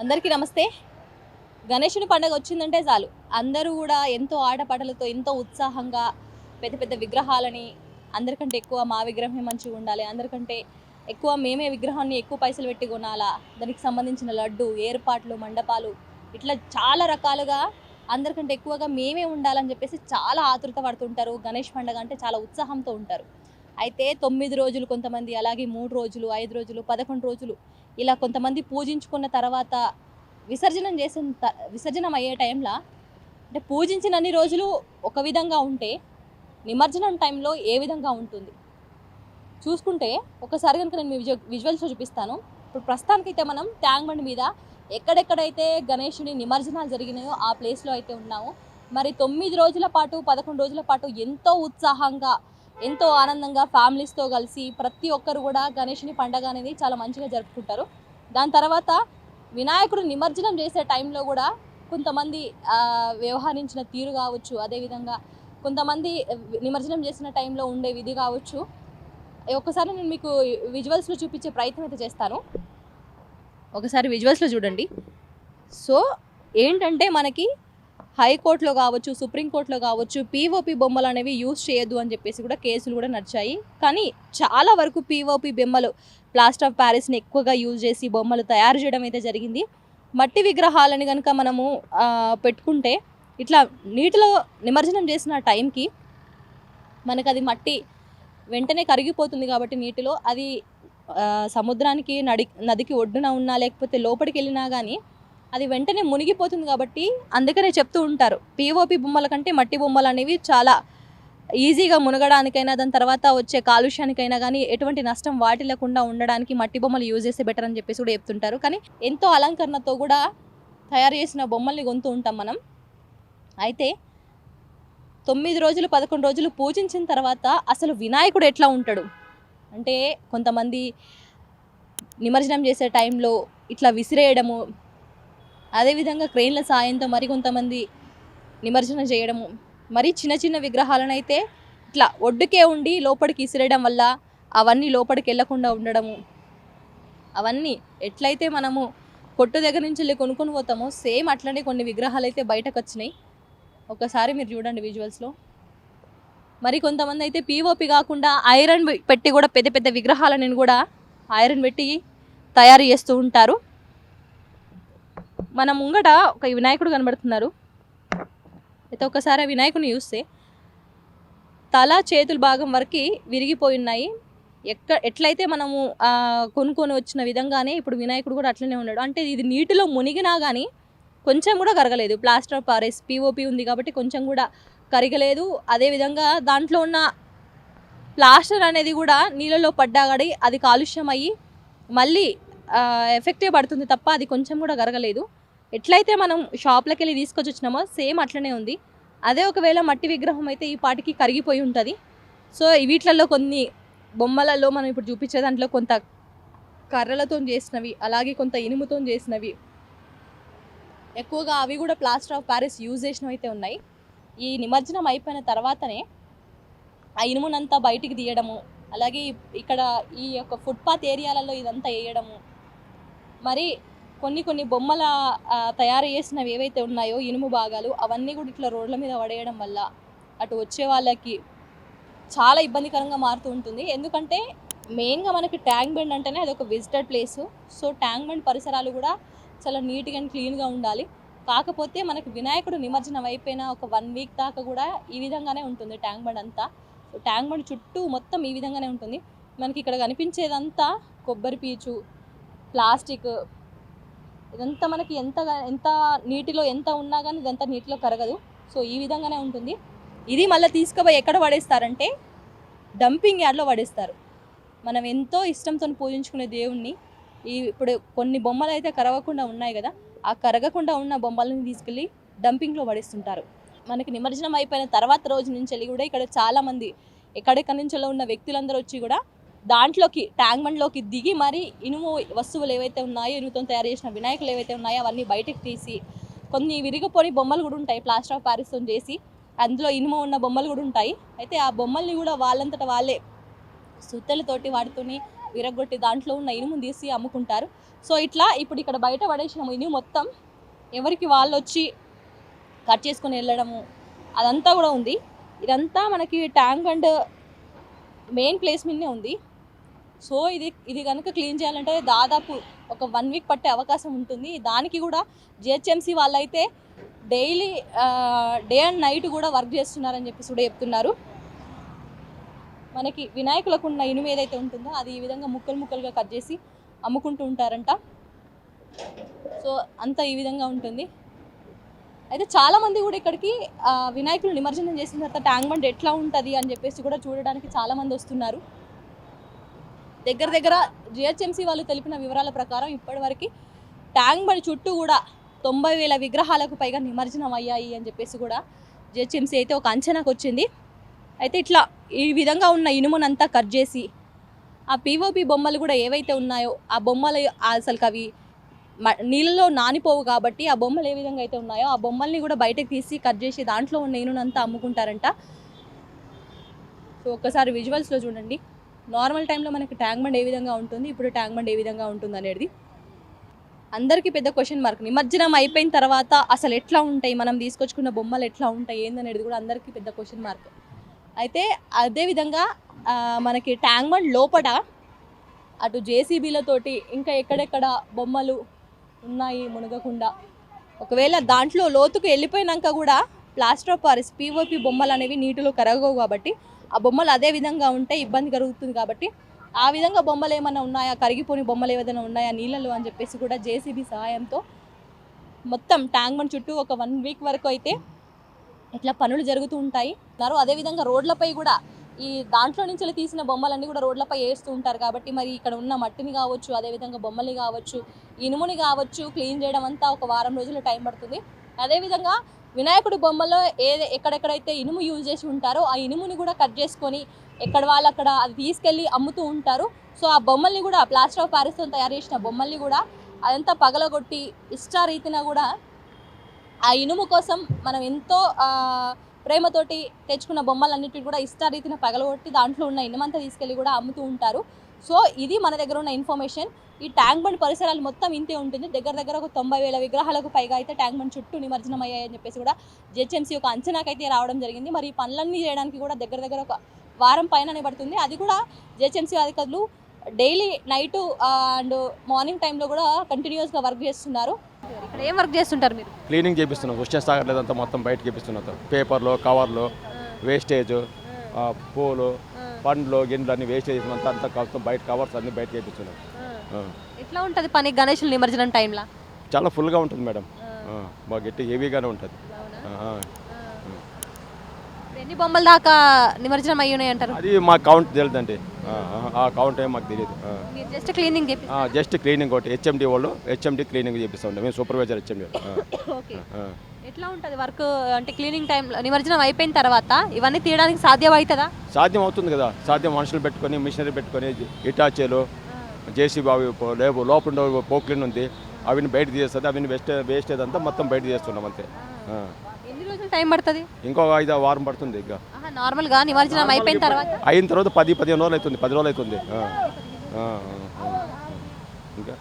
అందరికీ నమస్తే. గణేశుని పండుగ వచ్చిందంటే చాలు అందరూ కూడా ఎంతో ఆటపాటలతో ఎంతో ఉత్సాహంగా పెద్ద పెద్ద విగ్రహాలని అందరికంటే ఎక్కువ మా విగ్రహమే మంచిగా ఉండాలి, అందరికంటే ఎక్కువ మేమే విగ్రహాన్ని ఎక్కువ పైసలు పెట్టి కొనాలా, దానికి సంబంధించిన లడ్డు ఏర్పాట్లు మండపాలు ఇట్లా చాలా రకాలుగా అందరికంటే ఎక్కువగా మేమే ఉండాలని చెప్పేసి చాలా ఆతృత పడుతుంటారు. గణేష్ పండుగ అంటే చాలా ఉత్సాహంతో ఉంటారు. అయితే 9 రోజులు కొంతమంది, అలాగే 3 రోజులు, 5 రోజులు, 11 రోజులు ఇలా కొంతమంది పూజించుకున్న తర్వాత విసర్జనం అయ్యే టైంలో అంటే పూజించినన్ని రోజులు ఒక విధంగా ఉంటే నిమజ్జనం టైంలో ఏ విధంగా ఉంటుంది చూసుకుంటే ఒకసారి కనుక నేను మీ విజువల్స్లో చూపిస్తాను. ఇప్పుడు ప్రస్తుతానికైతే మనం ట్యాంక్ బండ్ మీద ఎక్కడెక్కడైతే గణేషుని నిమజ్జనాలు జరిగినాయో ఆ ప్లేస్లో అయితే ఉన్నాము. మరి 9 రోజుల పాటు 11 రోజుల పాటు ఎంతో ఉత్సాహంగా ఎంతో ఆనందంగా ఫ్యామిలీస్తో కలిసి ప్రతి ఒక్కరు కూడా గణేషుని పండగ అనేది చాలా మంచిగా జరుపుకుంటారు. దాని తర్వాత వినాయకుడు నిమజ్జనం చేసే టైంలో కూడా కొంతమంది వ్యవహరించిన తీరు కావచ్చు, అదేవిధంగా కొంతమంది నిమజ్జనం చేసిన టైంలో ఉండే విధి కావచ్చు. ఒకసారి నేను మీకు విజువల్స్లో చూపించే ప్రయత్నం అయితే చేస్తాను. ఒకసారి విజువల్స్లో చూడండి. సో ఏంటంటే మనకి హైకోర్టులో కావచ్చు, సుప్రీంకోర్టులో కావచ్చు పీఓపీ బొమ్మలు అనేవి యూజ్ చేయొద్దు అని చెప్పేసి కూడా కేసులు కూడా నడిచాయి. కానీ చాలా వరకు పీఓపీ బొమ్మలు ప్లాస్టర్ ఆఫ్ ప్యారిస్ని ఎక్కువగా యూజ్ చేసి బొమ్మలు తయారు చేయడం అయితే జరిగింది. మట్టి విగ్రహాలని కనుక మనము పెట్టుకుంటే ఇట్లా నీటిలో నిమజ్జనం చేసిన టైంకి మనకు అది మట్టి వెంటనే కరిగిపోతుంది కాబట్టి నీటిలో అది సముద్రానికి నదికి ఒడ్డున ఉన్నా లేకపోతే లోపలికి వెళ్ళినా కానీ అది వెంటనే మునిగిపోతుంది. కాబట్టి అందుకనే చెప్తూ ఉంటారు పీఓపీ బొమ్మల కంటే మట్టి బొమ్మలు అనేవి చాలా ఈజీగా మునగడానికైనా దాని తర్వాత వచ్చే కాలుష్యానికైనా కానీ ఎటువంటి నష్టం వాటి లేకుండా ఉండడానికి మట్టి బొమ్మలు యూజ్ చేస్తే బెటర్ అని చెప్పేసి కూడా చెప్తుంటారు. కానీ ఎంతో అలంకరణతో కూడా తయారు చేసిన బొమ్మల్ని కొంటూ ఉంటాం మనం. అయితే 9 రోజులు 11 రోజులు పూజించిన తర్వాత అసలు వినాయకుడు ఎట్లా ఉంటాడు అంటే కొంతమంది నిమజ్జనం చేసే టైంలో ఇట్లా విసిరేయడము, అదేవిధంగా క్రెయిన్ల సాయంతో మరికొంతమంది నిమజ్జనం చేయడము, మరి చిన్న చిన్న విగ్రహాలను అయితే ఇట్లా ఒడ్డుకే ఉండి లోపలికి ఇసిరేయడం వల్ల అవన్నీ లోపలికి వెళ్ళకుండా ఉండడము, అవన్నీ ఎట్లయితే మనము కొట్టు దగ్గర నుంచి వెళ్ళి కొనుక్కొని పోతామో సేమ్ అట్లనే కొన్ని విగ్రహాలు అయితే బయటకు వచ్చినాయి. ఒకసారి మీరు చూడండి విజువల్స్లో. మరి కొంతమంది అయితే పీఓపీ కాకుండా ఐరన్ పెట్టి కూడా పెద్ద పెద్ద విగ్రహాలను కూడా ఐరన్ పెట్టి తయారు చేస్తూ ఉంటారు. మన ముంగట ఒక వినాయకుడు కనబడుతున్నారు. అయితే ఒకసారి వినాయకుడిని చూస్తే తల చేతుల భాగం వరకు విరిగిపోయి ఉన్నాయి. ఎట్లయితే మనము కొనుక్కొని వచ్చిన విధంగానే ఇప్పుడు వినాయకుడు కూడా అట్లనే ఉన్నాడు. అంటే ఇది నీటిలో మునిగినా కానీ కొంచెం కూడా కరగలేదు. ప్లాస్టర్ ఆఫ్ ప్యారిస్ పీఓపీ ఉంది కాబట్టి కొంచెం కూడా కరగలేదు. అదేవిధంగా దాంట్లో ఉన్న ప్లాస్టర్ అనేది కూడా నీళ్ళలో పడ్డాగడి అది కాలుష్యం అయ్యి మళ్ళీ ఎఫెక్టే పడుతుంది తప్ప అది కొంచెం కూడా కరగలేదు. ఎట్లయితే మనం షాప్లోకి వెళ్ళి తీసుకొచ్చి వచ్చినామో సేమ్ అట్లనే ఉంది. అదే ఒకవేళ మట్టి విగ్రహం అయితే ఈ పాటికి కరిగిపోయి ఉంటుంది. సో వీటిలలో కొన్ని బొమ్మలలో మనం ఇప్పుడు చూపించే దాంట్లో కొంత కర్రలతో చేసినవి, అలాగే కొంత ఇనుముతో చేసినవి, ఎక్కువగా అవి కూడా ప్లాస్టర్ ఆఫ్ ప్యారిస్ యూజ్ చేసినవి అయితే ఉన్నాయి. ఈ నిమజ్జనం అయిపోయిన తర్వాతనే ఆ ఇనుమునంతా బయటికి తీయడము, అలాగే ఇక్కడ ఈ యొక్క ఫుట్పాత్ ఏరియాలలో ఇదంతా వేయడము, మరి కొన్ని బొమ్మల తయారు చేసినవి ఏవైతే ఉన్నాయో ఇనుము భాగాలు అవన్నీ కూడా ఇట్లా రోడ్ల మీద పడేయడం వల్ల అటు వచ్చే వాళ్ళకి చాలా ఇబ్బందికరంగా మారుతూ ఉంటుంది. ఎందుకంటే మెయిన్గా మనకి ట్యాంక్ బండ్ అంటేనే అది ఒక visitor place. So tank bund పరిసరాలు కూడా చాలా నీట్గా అండ్ క్లీన్గా ఉండాలి. కాకపోతే మనకి వినాయకుడు నిమజ్జనం అయిపోయిన ఒక 1 వీక్ దాకా కూడా ఈ విధంగానే ఉంటుంది ట్యాంక్ బండ్ అంతా. ట్యాంక్ బండ్ చుట్టూ మొత్తం ఈ విధంగానే ఉంటుంది. మనకి ఇక్కడ కనిపించేదంతా కొబ్బరి పీచు, ప్లాస్టిక్, ఇదంతా మనకి ఎంత నీటిలో ఎంత ఉన్నా కానీ ఇదంతా నీటిలో కరగదు. సో ఈ విధంగానే ఉంటుంది. ఇది మళ్ళీ తీసుకుపోయి ఎక్కడ పడేస్తారంటే డంపింగ్ యార్డ్లో పడేస్తారు. మనం ఎంతో ఇష్టంతో పూజించుకునే దేవుణ్ణి ఇప్పుడు కొన్ని బొమ్మలు అయితే కరగకుండా ఉన్నాయి కదా, ఆ కరగకుండా ఉన్న బొమ్మలను తీసుకెళ్ళి డంపింగ్లో పడేస్తుంటారు. మనకి నిమజ్జనం అయిపోయిన తర్వాత రోజు నుంచి వెళ్ళి కూడా ఇక్కడ చాలామంది ఎక్కడెక్కడి నుంచో ఉన్న వ్యక్తులందరూ వచ్చి కూడా దాంట్లోకి ట్యాంక్ బండ్లోకి దిగి మరి ఇనుము వస్తువులు ఏవైతే ఉన్నాయో, ఇనుముతో తయారు చేసిన వినాయకులు ఏవైతే ఉన్నాయో అవన్నీ బయటకు తీసి కొన్ని విరిగిపోని బొమ్మలు కూడా ఉంటాయి ప్లాస్టర్ ఆఫ్ ప్యారిస్తో చేసి, అందులో ఇనుము ఉన్న బొమ్మలు కూడా ఉంటాయి. అయితే ఆ బొమ్మల్ని కూడా వాళ్ళంతటా వాళ్ళే సుత్తలతోటి వాటితోని విరగొట్టి దాంట్లో ఉన్న ఇనుముని తీసి అమ్ముకుంటారు. సో ఇట్లా ఇప్పుడు ఇక్కడ బయట పడేసిన ఇనుము మొత్తం ఎవరికి వాళ్ళు వచ్చి కట్ చేసుకొని వెళ్ళడము అదంతా కూడా ఉంది. ఇదంతా మనకి ట్యాంక్ అండ్ మెయిన్ ప్లేస్ మీదనే ఉంది. సో ఇది కనుక క్లీన్ చేయాలంటే దాదాపు ఒక 1 వీక్ పట్టే అవకాశం ఉంటుంది. దానికి కూడా జిహెచ్ఎంసీ వాళ్ళైతే డైలీ డే అండ్ నైట్ కూడా వర్క్ చేస్తున్నారని చెప్పేసి కూడా చెప్తున్నారు. మనకి వినాయకులకు ఉన్న ఇనుము ఏదైతే ఉంటుందో అది ఈ విధంగా ముక్కలుగా కట్ చేసి అమ్ముకుంటూ ఉంటారంట. సో అంతా ఈ విధంగా ఉంటుంది. అయితే చాలామంది కూడా ఇక్కడికి వినాయకులు నిమజ్జనం చేసిన తర్వాత ట్యాంక్ బండ్ ఎట్లా ఉంటుంది అని చెప్పేసి కూడా చూడడానికి చాలామంది వస్తున్నారు. దగ్గర జిహెచ్ఎంసీ వాళ్ళు తెలిపిన వివరాల ప్రకారం ఇప్పటివరకు ట్యాంక్ బండ్ చుట్టూ కూడా 90,000 విగ్రహాలకు పైగా నిమజ్జనం అయ్యాయి అని చెప్పేసి కూడా జిహెచ్ఎంసీ అయితే ఒక అంచనాకు వచ్చింది. అయితే ఇట్లా ఈ విధంగా ఉన్న ఇనుమునంతా కట్ చేసి ఆ పిఓపి బొమ్మలు కూడా ఏవైతే ఉన్నాయో ఆ బొమ్మలు అసలు అవి నీళ్ళలో నానిపోవు కాబట్టి ఆ బొమ్మలు ఏ విధంగా అయితే ఉన్నాయో ఆ బొమ్మల్ని కూడా బయటకు తీసి కట్ చేసి దాంట్లో ఉన్న ఇనునంతా అమ్ముకుంటారంట. సో ఒక్కసారి విజువల్స్లో చూడండి. నార్మల్ టైంలో మనకి ట్యాంక్ బండ్ ఏ విధంగా ఉంటుంది, ఇప్పుడు ట్యాంక్ బండ్ ఏ విధంగా ఉంటుంది అనేది అందరికీ పెద్ద క్వశ్చన్ మార్క్. నిమజ్జనం అయిపోయిన తర్వాత అసలు ఎట్లా ఉంటాయి, మనం తీసుకొచ్చుకున్న బొమ్మలు ఎట్లా ఉంటాయి ఏందనేది కూడా అందరికీ పెద్ద క్వశ్చన్ మార్క్. అయితే అదేవిధంగా మనకి ట్యాంక్ బండ్ లోపల అటు జేసీబీలతోటి ఇంకా ఎక్కడెక్కడ బొమ్మలు ఉన్నాయి మునగకుండా, ఒకవేళ దాంట్లో లోతుకు వెళ్ళిపోయినాక కూడా ప్లాస్టర్ ఆఫ్ పారిస్ పిఓపి బొమ్మలు అనేవి నీటిలో కరగవు కాబట్టి ఆ బొమ్మలు అదే విధంగా ఉంటే ఇబ్బంది కలుగుతుంది. కాబట్టి ఆ విధంగా బొమ్మలు ఏమైనా ఉన్నాయా, కరిగిపోని బొమ్మలు ఏదైనా ఉన్నాయా నీళ్ళలో అని చెప్పేసి కూడా జేసీబీ సహాయంతో మొత్తం ట్యాంక్ బండ్ చుట్టూ ఒక 1 వీక్ వరకు అయితే ఇట్లా పనులు జరుగుతూ ఉంటాయి. అదేవిధంగా రోడ్లపై కూడా ఈ దాంట్లో నుంచి తీసిన బొమ్మలన్నీ కూడా రోడ్లపై వేస్తూ ఉంటారు. కాబట్టి మరి ఇక్కడ ఉన్న మట్టిని కావచ్చు, అదేవిధంగా బొమ్మల్ని కావచ్చు, ఇనుముని కావచ్చు క్లీన్ చేయడం అంతా ఒక వారం రోజులు టైం పడుతుంది. అదేవిధంగా వినాయకుడి బొమ్మలో ఎక్కడెక్కడైతే ఇనుము యూజ్ చేసి ఉంటారో ఆ ఇనుముని కూడా కట్ చేసుకొని ఎక్కడ వాళ్ళు అక్కడ అది తీసుకెళ్ళి అమ్ముతూ ఉంటారు. సో ఆ బొమ్మల్ని కూడా ప్లాస్టర్ ఆఫ్ ప్యారిస్తో తయారు చేసిన బొమ్మల్ని కూడా అదంతా పగలగొట్టి ఇష్టారీతిన కూడా ఆ ఇనుము కోసం మనం ఎంతో ప్రేమతోటి తెచ్చుకున్న బొమ్మలన్నిటిని కూడా ఇష్టారీతిన పగలగొట్టి దాంట్లో ఉన్న ఇనుమంతా తీసుకెళ్ళి కూడా అమ్ముతూ ఉంటారు. సో ఇది మన దగ్గర ఉన్న ఇన్ఫర్మేషన్. ఈ ట్యాంక్ బండ్ పరిసరాలు మొత్తం ఇంతే ఉంటుంది. దగ్గర ఒక 90,000 విగ్రహాలకు పైగా అయితే ట్యాంక్ బండ్ చుట్టూ నిమజ్జనం అయ్యాయని చెప్పేసి కూడా జిహెచ్ఎంసీ ఒక అంచనాకైతే రావడం జరిగింది. మరి ఈ పనులన్నీ చేయడానికి కూడా దగ్గర ఒక వారం పైననే పడుతుంది. అది కూడా జిహెచ్ఎంసీ అధికారులు డైలీ నైట్ అండ్ మార్నింగ్ టైంలో కూడా కంటిన్యూస్గా వర్క్ చేస్తున్నారు. ఇక్కడ ఏం వర్క్ చేస్తుంటారు మీరు? క్లీనింగ్ చేపిస్తున్నాం. క్వశ్చన్స్ తాగట్లేదంతా మొత్తం బయటకి చేపిస్తున్నాం. పేపర్లు, కవర్లు, వేస్టేజ్, పూలు, పండ్లు, గిన్నెలు అన్ని వేస్టేజ్ అంతా మొత్తం బయట కవర్స్ అన్ని బయటకి చేపిస్తున్నాం. ఎట్లా ఉంటుంది పని గణేషులు నిమజ్జనం టైంలో? చాలా ఫుల్గా ఉంటుంది మేడం. బాగా గట్టి హెవీగానే ఉంటుంది. ఎన్ని బొమ్మల దాకా నిమజ్జనం అయ్యి ఉన్నాయి అంటారు? అది మాకు కౌంట్ తెలియదండి. ఆ కౌంట్ ఏం మాకు తెలియదు. జస్ట్ క్లీనింగ్ జస్ట్ క్లీనింగ్ ఒకటి హెచ్ఎండి వాళ్ళు క్లీనింగ్ చేపిస్తాం. మేము సూపర్వైజర్ హెచ్ఎండి. ఎట్లా ఉంటుంది వర్క్ అంటే క్లీనింగ్ టైంలో నిమజ్జనం అయిపోయిన తర్వాత ఇవన్నీ తీయడానికి సాధ్యం అవుతుందా? సాధ్యం అవుతుంది కదా. సాధ్యం మనుషులు పెట్టుకొని మిషనరీ పెట్టుకొని ఇటాచీలు జేసీబీ అవి లేవు లోపల పోక్లీన్ ఉంది అవిని బయట తీసేస్తుంది. అవిని వేస్టేజ్ అంతా మొత్తం బయట చేస్తున్నాం అంతే. ఎన్ని రోజులు టైం పడుతుంది? ఇంకో 5 వారం పడుతుంది. ఇంకా నార్మల్గా నిమజ్జనం అయిన తర్వాత 10-15 రోజులు అవుతుంది. 10 రోజులు అవుతుంది. ఇంకా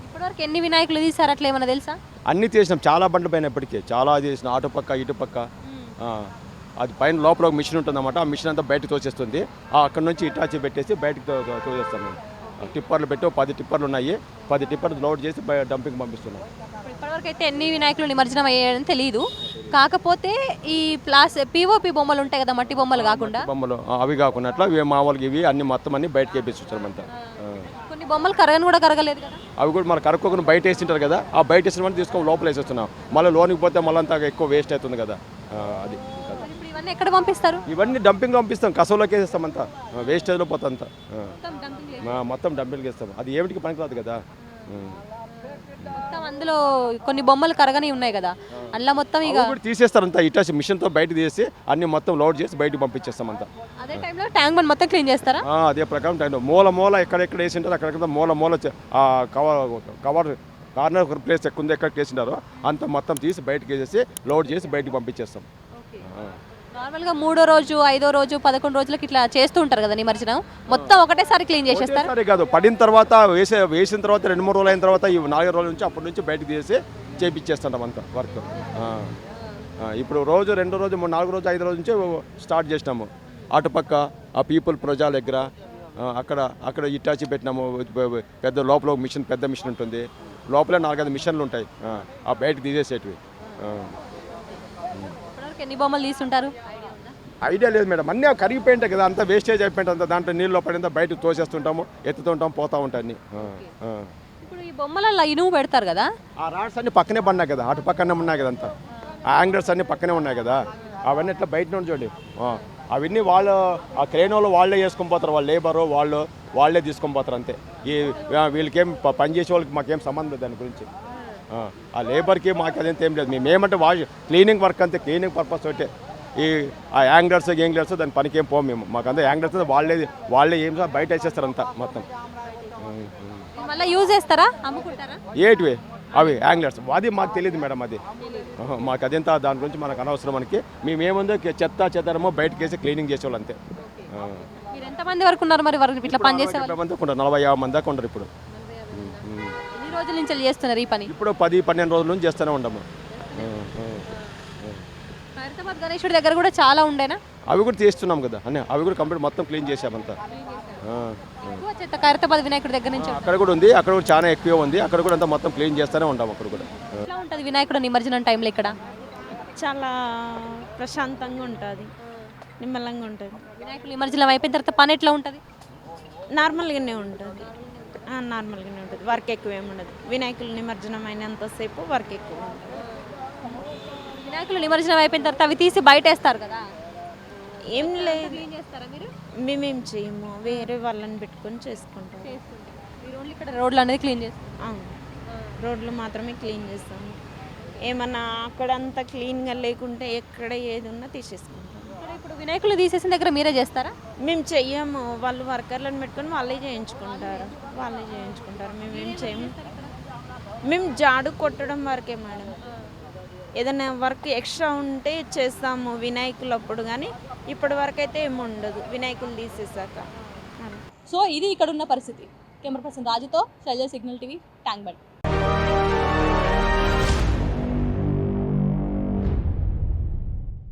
ఇప్పటివరకు ఎన్ని వినాయకులు తీసారు అట్లా ఏమన్నా తెలుసా? అన్నీ తీసినాం. చాలా బండ్ల పైన ఇప్పటికీ చాలా తీసిన. అటు పక్క ఇటు పక్క అది పైన లోపల ఒక మిషన్ ఉంటుందన్నమాట. ఆ మిషన్ అంతా బయటకు తోసేస్తుంది. అక్కడ నుంచి ఇటాచి పెట్టేసి బయటకు తోసేస్తాం. మేము టిప్పర్లు పెట్టి 10 టిప్పర్లు ఉన్నాయి. 10 టిప్పర్లు లోడ్ చేసి డంపింగ్ పంపిస్తున్నాం. ఇప్పటివరకు అయితే ఎన్ని వినాయకులు నిమజ్జనం అయ్యాయని తెలియదు. కాకపోతే ఈ పిఓపి బొమ్మలు ఉంటాయి కదా, మట్టి బొమ్మలు కాకుండా బొమ్మలు అవి కాకుండా అట్లా మామూలుగా ఇవి అన్ని మొత్తం అన్ని బయటకి వేపిస్తున్నాం అంతా. కొన్ని బొమ్మలు కరగని కూడా కరగలేదు కదా. అవి కూడా మన కరక్కోకుండా బయట వేసింటారు కదా. ఆ బయట వేసిన తీసుకొని లోపల వేసేస్తున్నాం. మళ్ళీ లోనికి పోతే మళ్ళీ అంతా ఎక్కువ వేస్ట్ అవుతుంది కదా. అది ఇవన్నీ ఎక్కడ పంపిస్తారు? ఇవన్నీ డంపింగ్ పంపిస్తాం. కసంలోకి వేసేస్తాం అంతా. వేస్టేజ్లో పోతా అంతా మొత్తం డంపింగ్ వేస్తాం. అది ఏమిటికి పనికిరాదు కదా. మొత్తం అందులో కొన్ని బొమ్మలు కరగని ఉన్నాయి కదా, అందులో మొత్తం ఇక తీసేస్తారంతా. ఇటాచి మిషన్తో బయట తీసి అన్ని మొత్తం లోడ్ చేసి బయటకు పంపించేస్తాం అంతా. అదే టైంలో ట్యాంక్ బండ్ మొత్తం క్లీన్ చేస్తారా? అదే ప్రకారం టైంలో మూల ఎక్కడెక్కడ వేసింటారు అక్కడెక్కడ మూల కవర్ కార్నర్ ఒక ప్లేస్ ఎక్కువ ఉంది ఎక్కడికి వేసింటారో అంత మొత్తం తీసి బయటకు వేసేసి లోడ్ చేసి బయటకు పంపించేస్తాం. నార్మల్గా 3వ రోజు 5వ రోజు 11 రోజులకి ఇట్లా చేస్తూ ఉంటారు కదా నిమజ్జనం, మొత్తం ఒకటేసారి క్లీన్ చేసేస్తారు. ఒకటేసారి కాదు, పడిన తర్వాత వేసిన తర్వాత 2-3 రోజులు అయిన తర్వాత ఈ 4 రోజుల నుంచి అప్పటి నుంచి బయటకు తీసి చేపించేస్తుంటాం అంతా వర్క్. ఇప్పుడు రోజు 2 రోజు 4 రోజు 5 రోజు నుంచి స్టార్ట్ చేసినాము. అటుపక్క ఆ పీపుల్ ప్రజల దగ్గర అక్కడ ఇటాచి పెట్టినాము. పెద్ద లోపల పెద్ద మిషన్ ఉంటుంది, లోపల 4-5 మిషన్లు ఉంటాయి ఆ బయటకు తీసేసేటివి. ఇప్పటివరకు ఎన్ని బొమ్మలు తీసుంటారు? ఐడియా లేదు మేడం, అన్నీ కరిగిపోయింటాయి కదా, అంతా వేస్టేజ్ అయిపోయింది, అంతా దాంట్లో నీళ్ళు పడిందా బయటకు తోసేస్తుంటాము, ఎత్తుతుంటాం, పోతూ ఉంటాయి అన్నీ. ఇప్పుడు ఈ బొమ్మలలో ఇనుము పెడతారు కదా, ఆ రాడ్స్ అన్ని పక్కనే పడినాయి కదా, అటు పక్కనే ఉన్నాయి కదా, అంతా ఆ యాంగిల్స్ అన్ని పక్కనే ఉన్నాయి కదా, అవన్నీ ఇట్లా బయట నుండి చూడండి. అవన్నీ వాళ్ళు ఆ క్రేన్ వాళ్ళు వాళ్ళే వేసుకొని పోతారు, వాళ్ళ లేబరు వాళ్ళే తీసుకొని పోతారు అంతే. వీళ్ళకేం పని చేసే వాళ్ళకి మాకేం సంబంధం లేదు దాని గురించి. ఆ లేబర్కి మాకు అదంతా ఏం లేదు. మేమేమంటే క్లీనింగ్ వర్క్ అంతే, క్లీనింగ్ పర్పస్ ఒకటే. ఆ యాంగ్లర్స్ దాని పనికి ఏం పోము మేము. మాకు అంతా యాంగ్లర్స్ వాళ్ళే ఏం బయట వేసేస్తారు అంతా మొత్తం. మళ్ళీ యూజ్ చేస్తారా, అమ్ముకుంటారా? ఏటివి అవి యాంగ్లర్స్, అది మాకు తెలియదు మేడం, అది మాకు అదంతా దాని గురించి మనకు అనవసరం. మనకి మేమేముందో చెత్తారమో బయటకు వేసి క్లీనింగ్ చేసేవాళ్ళు అంతే. మీరు ఎంతమంది వరకు ఉన్నారు మరి ఇట్లా పని చేసే వాళ్ళు? 40-50 మంది దాకా ఉండరు ఇప్పుడు. ఎన్ని రోజుల నుంచి చేస్తున్నారు ఈ పని? ఇప్పుడు 10-12 రోజుల నుంచి చేస్తూనే ఉండము. ఖైరతాబాద్ గణేశుడి దగ్గర కూడా చాలా ఉండేనా? అవి కూడా తీస్తున్నాం కదా అన్నీ, అవి కూడా కంప్లీట్ మొత్తం క్లీన్ చేసామంతా. ఎక్కువ చెత్త ఖైరతాబాద్ వినాయకుడి దగ్గర నుంచి అక్కడ కూడా ఉంది, అక్కడ కూడా చాలా ఎక్కువ ఉంది, అక్కడ కూడా అంతా మొత్తం క్లీన్ చేస్తూనే ఉంటాం అక్కడ కూడా. ఎట్లా ఉంటుంది వినాయకుడు నిమజ్జనం టైంలో ఇక్కడ? చాలా ప్రశాంతంగా ఉంటుంది, నిమ్మలంగా ఉంటుంది. వినాయకుడు నిమజ్జనం అయిపోయిన తర్వాత పని ఎట్లా ఉంటుంది? నార్మల్గానే ఉంటుంది, నార్మల్గానే ఉంటుంది. వర్క్ ఎక్కువ ఏమి ఉండదు. వినాయకులు నిమజ్జనం అయినంతసేపు వర్క్ ఎక్కువ ఉంటుంది. వినాయకులు నిమజ్జనం అయిపోయిన తర్వాత అవి తీసి బయట వేస్తారు కదా, ఏం లేదు, క్లీన్ చేస్తారా మీరు? మేమేం చేయము, వేరే వాళ్ళని పెట్టుకొని చేసుకుంటాం. మీరు ఓన్లీ ఇక్కడ రోడ్లు అనేది క్లీన్ చేస్తారు? అవును, రోడ్లు మాత్రమే క్లీన్ చేస్తాము. ఏమన్నా అక్కడంతా క్లీన్గా లేకుంటే ఎక్కడ ఏది ఉన్నా తీసేసుకుంటాం. ఇప్పుడు వినాయకులు తీసేసిన దగ్గర మీరే చేస్తారా? మేము చెయ్యము, వాళ్ళు వర్కర్లను పెట్టుకొని వాళ్ళే చేయించుకుంటారు. మేమేం చేయము. మేము జాడు కొట్టడం వరకే మేడం. ఏదైనా వర్క్ ఎక్స్ట్రా ఉంటే చేస్తాము వినాయకులు అప్పుడు, కానీ ఇప్పటి వరకు అయితే ఏమి ఉండదు వినాయకులు తీసేసాక. సో ఇది ఇక్కడ ఉన్న పరిస్థితి. కెమెరా పర్సన్ రాజుతో Sailaja, signal TV, Tank bund.